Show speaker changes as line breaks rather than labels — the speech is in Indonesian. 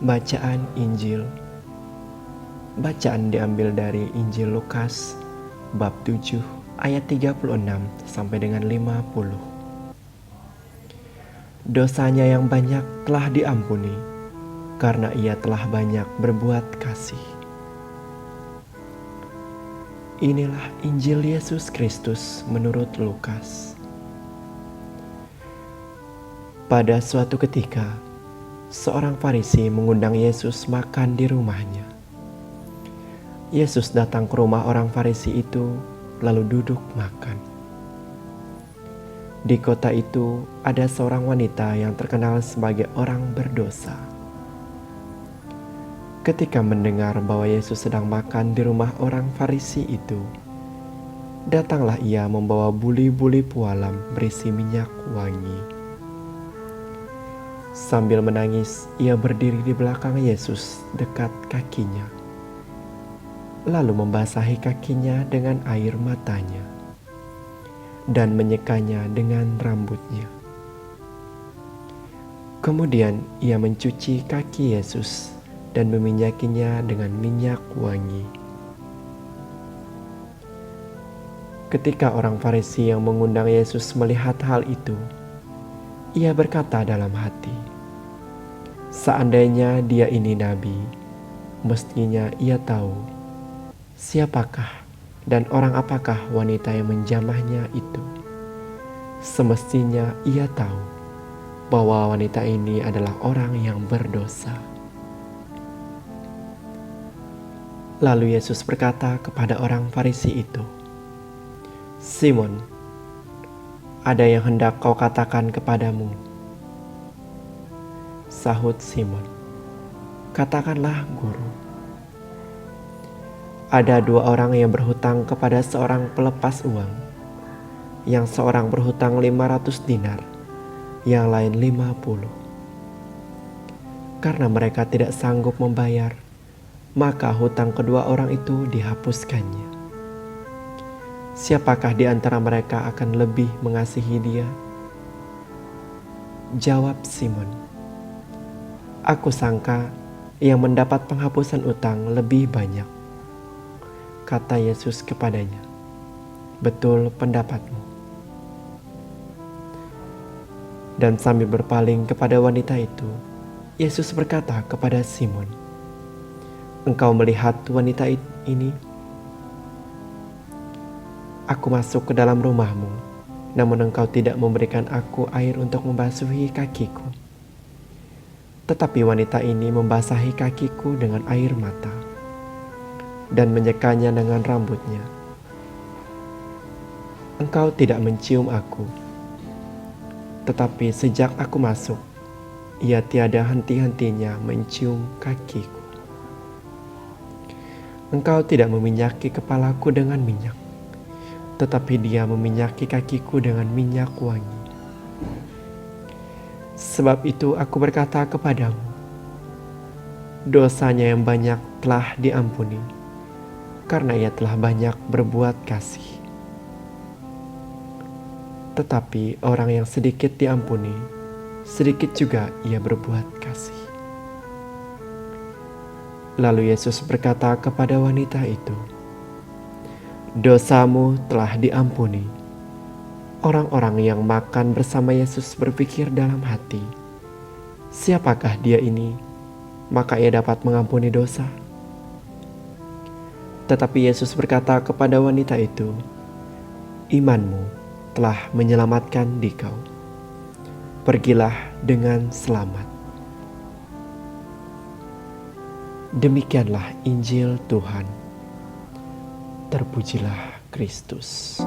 Bacaan Injil. Bacaan diambil dari Injil Lukas bab 7 ayat 36 sampai dengan 50. Dosanya yang banyak telah diampuni karena ia telah banyak berbuat kasih. Inilah Injil Yesus Kristus menurut Lukas. Pada suatu ketika, seorang Farisi mengundang Yesus makan di rumahnya. Yesus datang ke rumah orang Farisi itu, lalu duduk makan. Di kota itu ada seorang wanita yang terkenal sebagai orang berdosa. Ketika mendengar bahwa Yesus sedang makan di rumah orang Farisi itu, datanglah ia membawa buli-buli pualam berisi minyak wangi. Sambil menangis, ia berdiri di belakang Yesus dekat kakinya, lalu membasahi kakinya dengan air matanya dan menyekanya dengan rambutnya. Kemudian ia mencuci kaki Yesus dan meminyakinya dengan minyak wangi. Ketika orang Farisi yang mengundang Yesus melihat hal itu, ia berkata dalam hati, "Seandainya dia ini nabi, mestinya ia tahu siapakah dan orang apakah wanita yang menjamahnya itu. Semestinya ia tahu bahwa wanita ini adalah orang yang berdosa." Lalu Yesus berkata kepada orang Farisi itu, "Simon, ada yang hendak kau katakan kepadamu?" Sahut Simon, "Katakanlah, Guru." Ada dua orang yang berhutang kepada seorang pelepas uang. Yang seorang berhutang 500 dinar, yang lain 50. Karena mereka tidak sanggup membayar, maka hutang kedua orang itu dihapuskannya. Siapakah di antara mereka akan lebih mengasihi dia? Jawab Simon, "Aku sangka yang mendapat penghapusan utang lebih banyak." Kata Yesus kepadanya, "Betul pendapatmu." Dan sambil berpaling kepada wanita itu, Yesus berkata kepada Simon, "Engkau melihat wanita ini? Aku masuk ke dalam rumahmu, namun engkau tidak memberikan aku air untuk membasuhi kakiku. Tetapi wanita ini membasahi kakiku dengan air mata dan menyekanya dengan rambutnya. Engkau tidak mencium aku, tetapi sejak aku masuk, ia tiada henti-hentinya mencium kakiku. Engkau tidak meminyaki kepalaku dengan minyak, tetapi dia meminyaki kakiku dengan minyak wangi. Sebab itu aku berkata kepadamu, dosanya yang banyak telah diampuni, karena ia telah banyak berbuat kasih. Tetapi orang yang sedikit diampuni, sedikit juga ia berbuat kasih." Lalu Yesus berkata kepada wanita itu, "Dosamu telah diampuni." Orang-orang yang makan bersama Yesus berpikir dalam hati, "Siapakah dia ini, maka ia dapat mengampuni dosa?" Tetapi Yesus berkata kepada wanita itu, "Imanmu telah menyelamatkan dikau. Pergilah dengan selamat." Demikianlah Injil Tuhan. Terpujilah Kristus.